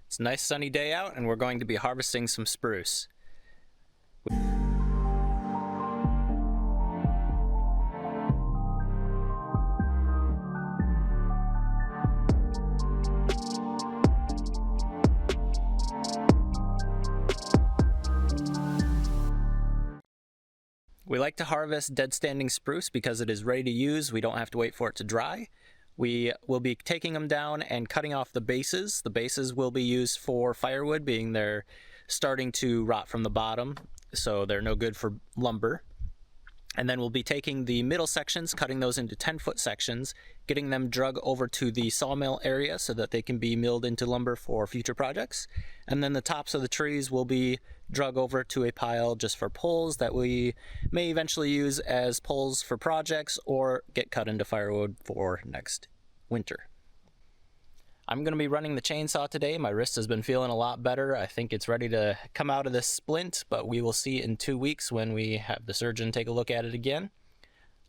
It's a nice sunny day out and we're going to be harvesting some spruce. We like to harvest dead standing spruce because it is ready to use. We don't have to wait for it to dry. We will be taking them down and cutting off the bases. The bases will be used for firewood, being they're starting to rot from the bottom, so they're no good for lumber. And then we'll be taking the middle sections, cutting those into 10-foot sections, getting them drug over to the sawmill area so that they can be milled into lumber for future projects. And then the tops of the trees will be drug over to a pile just for poles that we may eventually use as poles for projects or get cut into firewood for next winter. I'm going to be running the chainsaw today. My wrist has been feeling a lot better. I think it's ready to come out of this splint, but we will see in 2 weeks when we have the surgeon take a look at it again.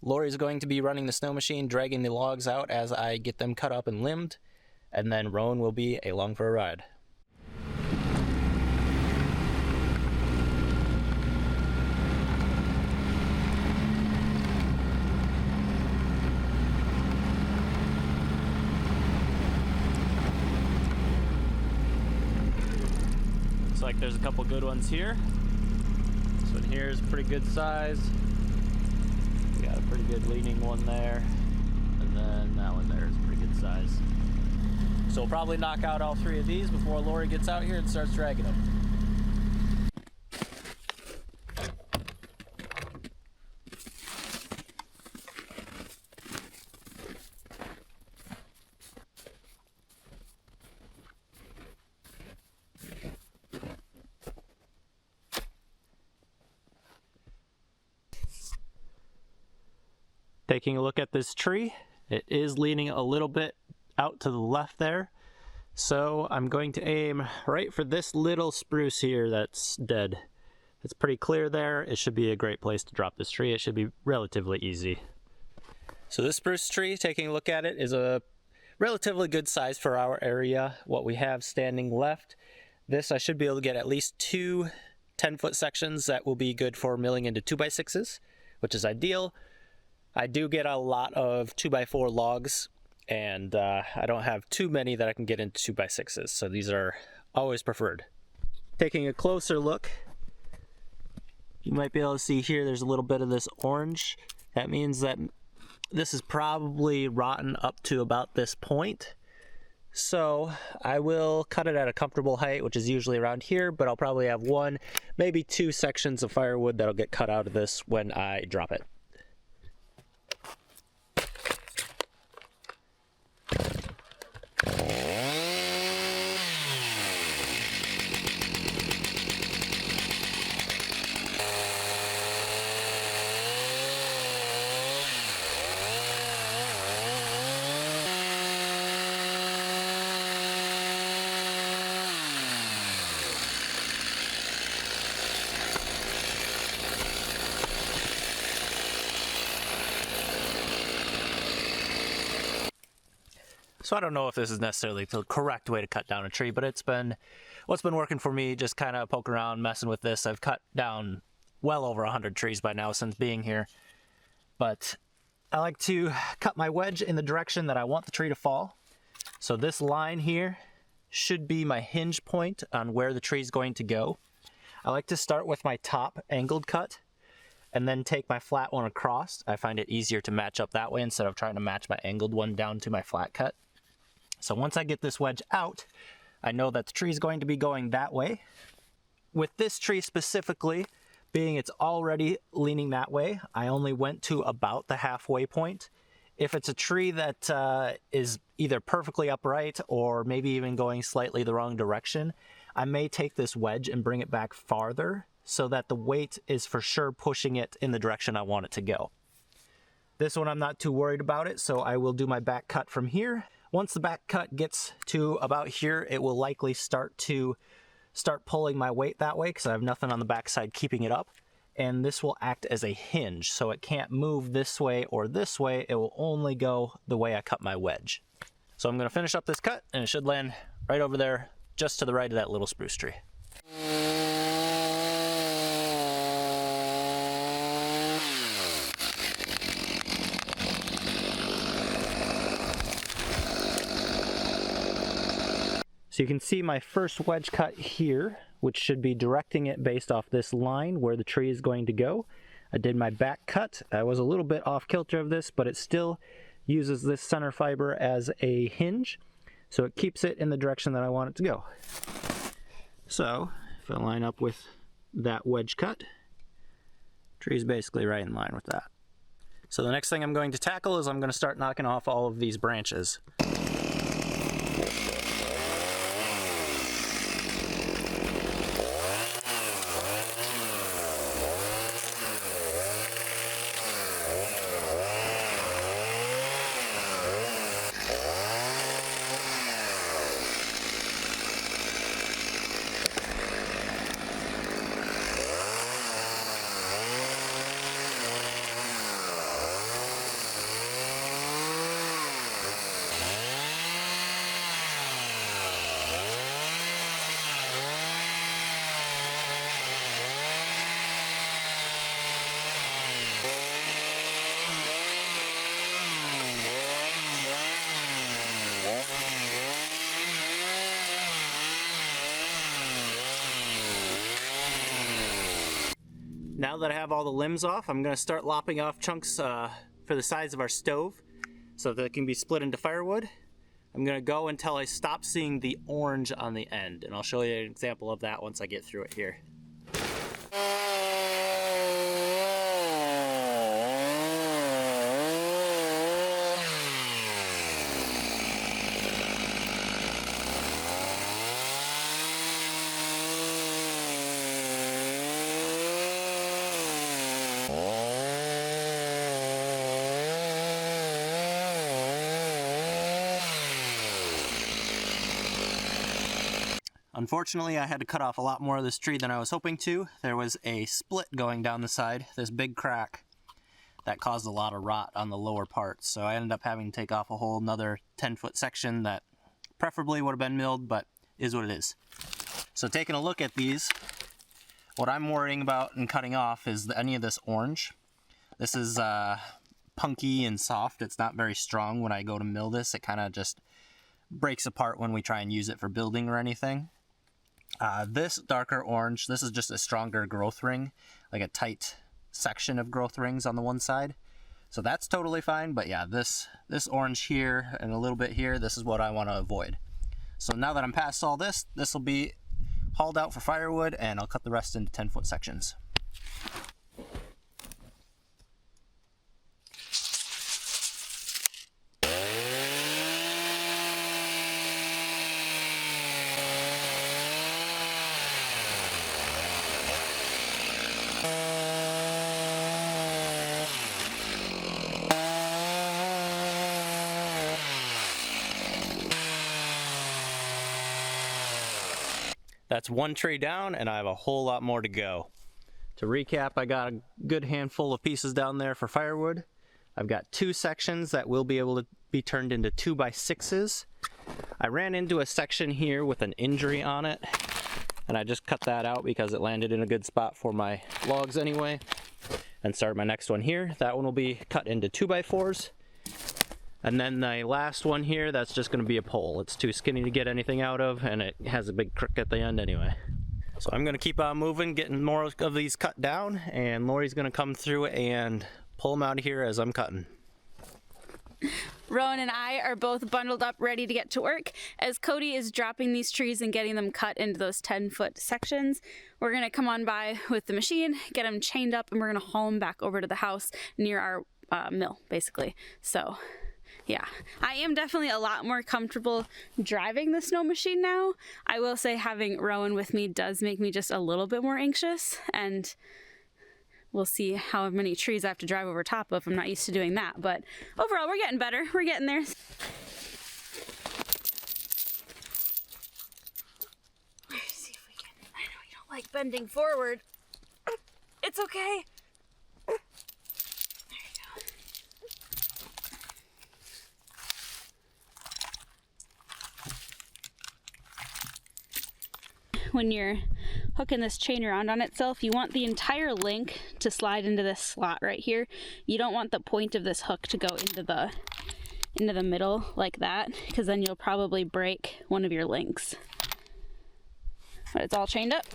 Lori's going to be running the snow machine, dragging the logs out as I get them cut up and limbed, and then Rowan will be along for a ride. Looks like there's a couple good ones here. This one here is pretty good size. We got a pretty good leaning one there. And then that one there is pretty good size. So we'll probably knock out all 3 of these before Lori gets out here and starts dragging them. Taking a look at this tree, it is leaning a little bit out to the left there. So I'm going to aim right for this little spruce here that's dead. It's pretty clear there. It should be a great place to drop this tree. It should be relatively easy. So this spruce tree, taking a look at it, is a relatively good size for our area. What we have standing left, this I should be able to get at least 2 10-foot sections that will be good for milling into 2x6s, which is ideal. I do get a lot of 2x4 logs, and I don't have too many that I can get into 2x6s, so these are always preferred. Taking a closer look, you might be able to see here there's a little bit of this orange. That means that this is probably rotten up to about this point. So I will cut it at a comfortable height, which is usually around here, but I'll probably have 1, maybe 2 sections of firewood that'll get cut out of this when I drop it. So I don't know if this is necessarily the correct way to cut down a tree, but what's been working for me, just kind of poking around, messing with this. I've cut down well over 100 trees by now since being here. But I like to cut my wedge in the direction that I want the tree to fall. So this line here should be my hinge point on where the tree is going to go. I like to start with my top angled cut and then take my flat one across. I find it easier to match up that way instead of trying to match my angled one down to my flat cut. So once I get this wedge out, I know that the tree is going to be going that way. With this tree specifically, being it's already leaning that way, I only went to about the halfway point. If it's a tree that is either perfectly upright or maybe even going slightly the wrong direction, I may take this wedge and bring it back farther so that the weight is for sure pushing it in the direction I want it to go. This one I'm not too worried about it, so I will do my back cut from here. Once the back cut gets to about here, it will likely start pulling my weight that way because I have nothing on the back side keeping it up. And this will act as a hinge, so it can't move this way or this way. It will only go the way I cut my wedge. So I'm going to finish up this cut, and it should land right over there just to the right of that little spruce tree. So you can see my first wedge cut here, which should be directing it based off this line where the tree is going to go. I did my back cut. I was a little bit off kilter of this, but it still uses this center fiber as a hinge, so it keeps it in the direction that I want it to go. So if I line up with that wedge cut, tree's basically right in line with that. So the next thing I'm going to tackle is I'm going to start knocking off all of these branches. Now that I have all the limbs off, I'm going to start lopping off chunks for the size of our stove so that it can be split into firewood. I'm going to go until I stop seeing the orange on the end, and I'll show you an example of that once I get through it here. Unfortunately, I had to cut off a lot more of this tree than I was hoping to. There was a split going down the side, this big crack that caused a lot of rot on the lower parts. So I ended up having to take off a whole another 10-foot section that preferably would have been milled, but is what it is. So taking a look at these, what I'm worrying about and cutting off is any of this orange. This is punky and soft. It's not very strong when I go to mill this. It kind of just breaks apart when we try and use it for building or anything. This darker orange, this is just a stronger growth ring, like a tight section of growth rings on the one side. So that's totally fine, but yeah, this orange here and a little bit here, this is what I want to avoid. So now that I'm past all this, this will be hauled out for firewood, and I'll cut the rest into 10-foot sections. That's one tree down, and I have a whole lot more to go. To recap, I got a good handful of pieces down there for firewood. I've got 2 sections that will be able to be turned into 2x6s. I ran into a section here with an injury on it, and I just cut that out because it landed in a good spot for my logs anyway. And start my next one here. That one will be cut into 2x4s. And then the last one here, that's just going to be a pole. It's too skinny to get anything out of, and it has a big crook at the end anyway. So I'm going to keep on moving, getting more of these cut down, and Lori's going to come through and pull them out of here as I'm cutting. Rowan and I are both bundled up, ready to get to work. As Cody is dropping these trees and getting them cut into those 10-foot sections, we're going to come on by with the machine, get them chained up, and we're going to haul them back over to the house near our mill, basically. So yeah, I am definitely a lot more comfortable driving the snow machine now. I will say having Rowan with me does make me just a little bit more anxious, and we'll see how many trees I have to drive over top of. I'm not used to doing that, but overall we're getting better. We're getting there. Let's see if we can. I know you don't like bending forward. It's okay. when you're hooking this chain around on itself, you want the entire link to slide into this slot right here. You don't want the point of this hook to go into the middle like that, because then you'll probably break one of your links. But it's all chained up.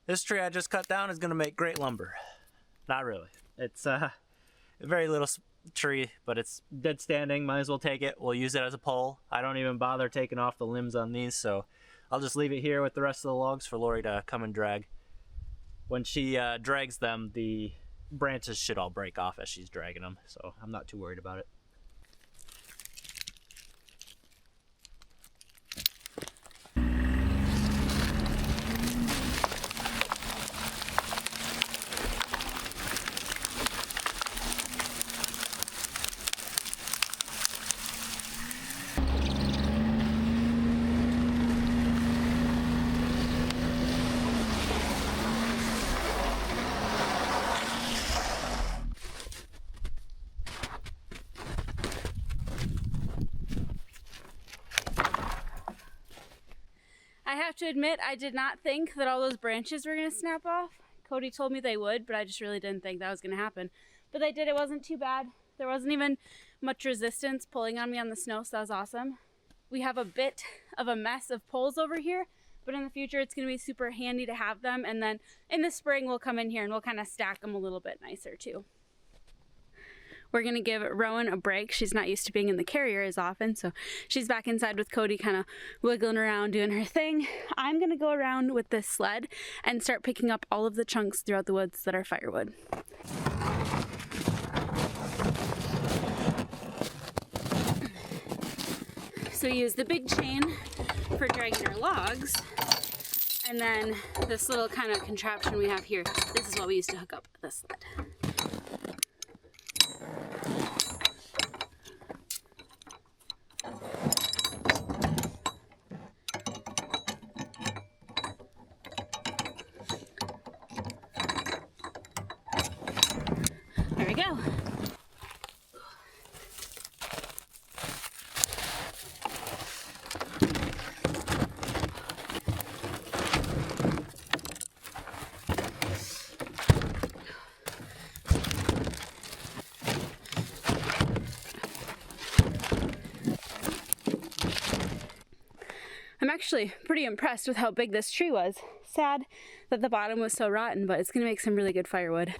This tree I just cut down is going to make great lumber. Not really. It's a very little tree, but it's dead standing. Might as well take it. We'll use it as a pole. I don't even bother taking off the limbs on these, so I'll just leave it here with the rest of the logs for Lori to come and drag. When she drags them, the branches should all break off as she's dragging them, so I'm not too worried about it. I have to admit, I did not think that all those branches were going to snap off. Cody told me they would, but I just really didn't think that was going to happen. But they did. It wasn't too bad. There wasn't even much resistance pulling on me on the snow, so that was awesome. We have a bit of a mess of poles over here, but in the future it's going to be super handy to have them. And then in the spring we'll come in here and we'll kind of stack them a little bit nicer too. We're going to give Rowan a break. She's not used to being in the carrier as often, so she's back inside with Cody kind of wiggling around doing her thing. I'm going to go around with this sled and start picking up all of the chunks throughout the woods that are firewood. So we use the big chain for dragging our logs, and then this little kind of contraption we have here, this is what we use to hook up the sled. There we go. I'm actually pretty impressed with how big this tree was. Sad that the bottom was so rotten, but it's gonna make some really good firewood.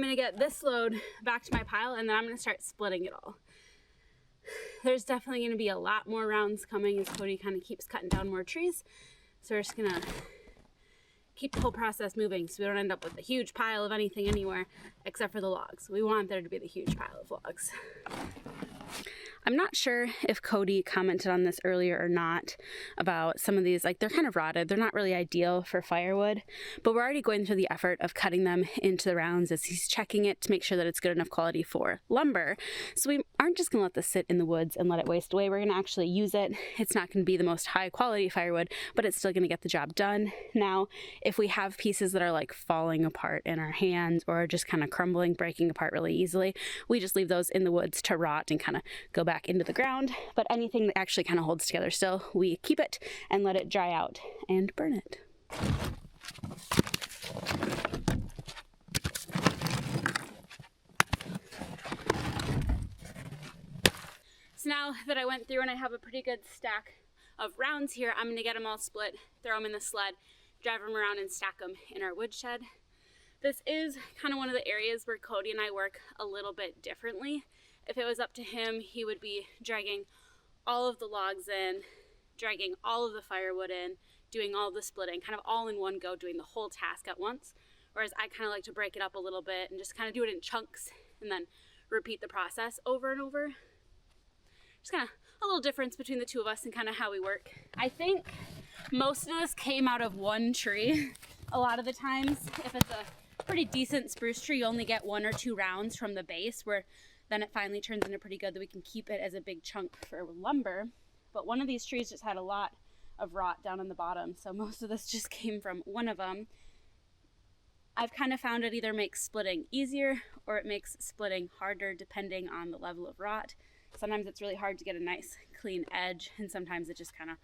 gonna get this load back to my pile, and then I'm gonna start splitting it all. There's definitely gonna be a lot more rounds coming as Cody kind of keeps cutting down more trees. So we're just gonna keep the whole process moving so we don't end up with a huge pile of anything anywhere except for the logs. We want there to be the huge pile of logs. I'm not sure if Cody commented on this earlier or not about some of these, like they're kind of rotted. They're not really ideal for firewood, but we're already going through the effort of cutting them into the rounds as he's checking it to make sure that it's good enough quality for lumber. So we aren't just gonna let this sit in the woods and let it waste away. We're gonna actually use it. It's not gonna be the most high quality firewood, but it's still gonna get the job done. Now, if we have pieces that are like falling apart in our hands or just kind of crumbling, breaking apart really easily, we just leave those in the woods to rot and kind of go back into the ground. But anything that actually kind of holds together still, we keep it and let it dry out and burn it. So now that I went through and I have a pretty good stack of rounds here, I'm gonna get them all split, throw them in the sled, drive them around and stack them in our woodshed. This is kind of one of the areas where Cody and I work a little bit differently. If it was up to him, he would be dragging all of the logs in, dragging all of the firewood in, doing all the splitting, kind of all in one go, doing the whole task at once. Whereas I kind of like to break it up a little bit and just kind of do it in chunks and then repeat the process over and over. Just kind of a little difference between the two of us and kind of how we work. I think most of this came out of one tree. A lot of the times, if it's a pretty decent spruce tree, you only get 1 or 2 rounds from the base, where then it finally turns into pretty good that we can keep it as a big chunk for lumber. But one of these trees just had a lot of rot down in the bottom, so most of this just came from one of them. I've kind of found it either makes splitting easier or it makes splitting harder depending on the level of rot. Sometimes it's really hard to get a nice clean edge, and sometimes it just kind of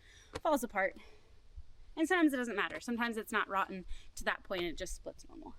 falls apart. And sometimes it doesn't matter. Sometimes it's not rotten to that point, it just splits normal.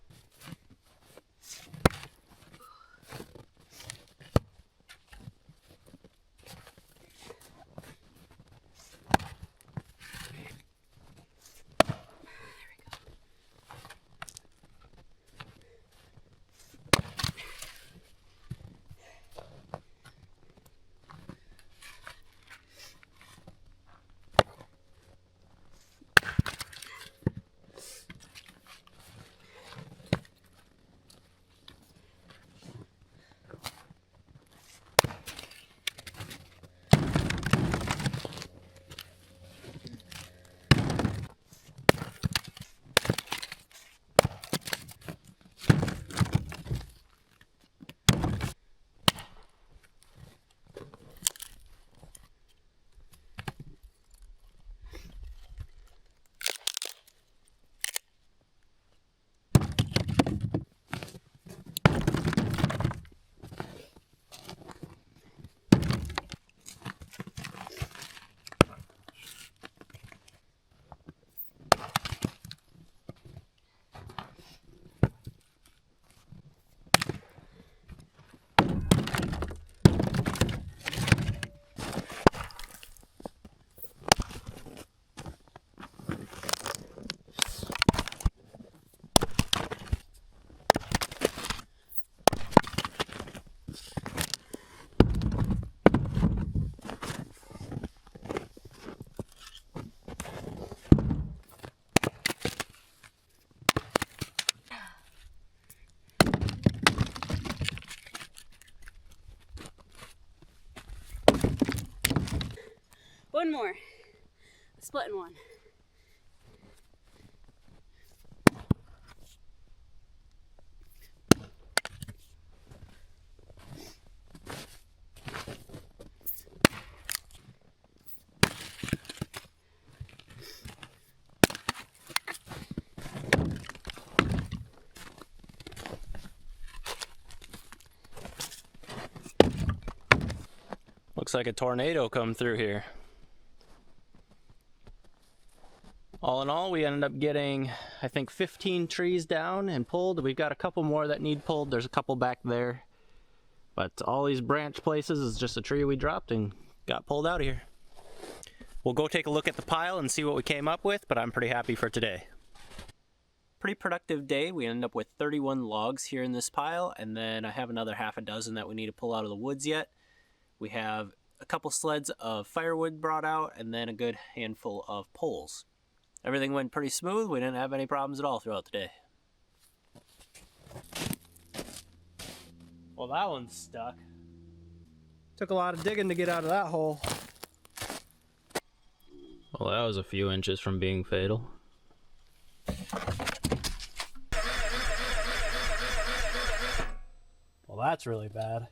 One more. Splitting one. Looks like a tornado come through here. All in all, we ended up getting, I think, 15 trees down and pulled. We've got a couple more that need pulled. There's a couple back there. But all these branch places is just a tree we dropped and got pulled out of here. We'll go take a look at the pile and see what we came up with, but I'm pretty happy for today. pretty productive day. We ended up with 31 logs here in this pile, and then I have another half a dozen that we need to pull out of the woods yet. We have a couple sleds of firewood brought out, and then a good handful of poles. Everything went pretty smooth. We didn't have any problems at all throughout the day. Well, that one's stuck. Took a lot of digging to get out of that hole. Well, that was a few inches from being fatal. Well, that's really bad.